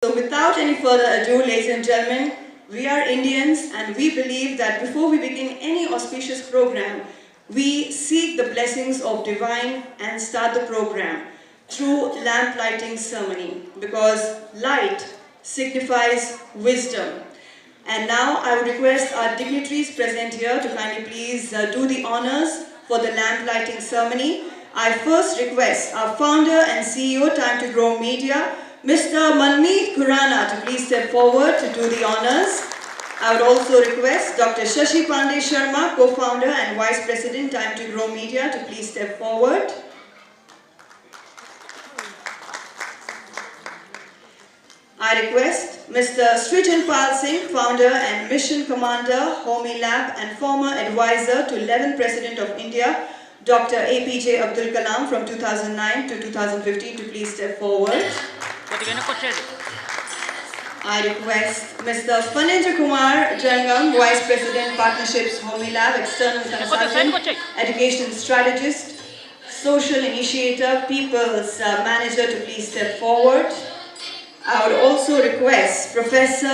So without any further ado, ladies and gentlemen, we are Indians and we believe that before we begin any auspicious program, we seek the blessings of divine and start the program through lamp lighting ceremony, because light signifies wisdom. And now I would request our dignitaries present here to kindly please do the honors for the lamp lighting ceremony. I first request our founder and CEO, Time to Grow Media, Mr. Manmeet Khurana, to please step forward to do the honors. I would also request Dr. 𝗙cie𝗹𝗹𝗰𝗁, co-founder and vice president, Time to Grow Media, to please step forward. I request Mr. 𝗟𝗶𝗸𝗲𝗲, founder and mission commander, Homi Lab, and former advisor to 11th President of India, Dr. 𝗟𝗶𝗸𝗲𝗲 from 2009 to 2015, to please step forward. I request Mr. Phanendra Kumar Jangam, Vice President, Partnerships, Homi Lab, External Consultant, Education Strategist, Social Initiator, People's Manager, to please step forward. I would also request Professor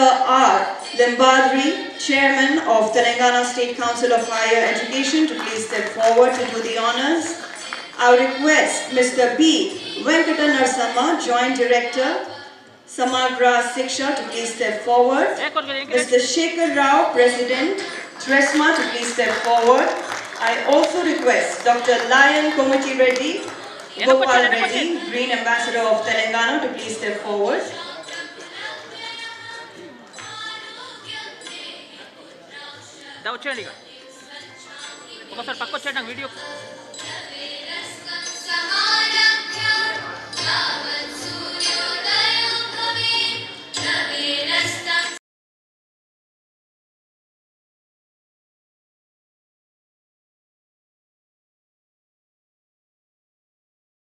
𝗟𝗶𝗸𝗲𝗲, Chairman of Telangana State Council of Higher Education, to please step forward to do the honors. I would request Mr. B. Venkata Narasamma, Joint Director, Samagra 𝗟𝗶𝗸𝗲, to please step forward. Mr. 𝗚𝗍𝒿𝒻 Rao, President, TRESMA, to please step forward. I also request Dr. Lion Komati Reddy, Gopal Reddy, Green Ambassador of Telangana, to please step forward. వచ్చేయండి ఇక ఒకసారి పక్క వచ్చేయండి నాకు video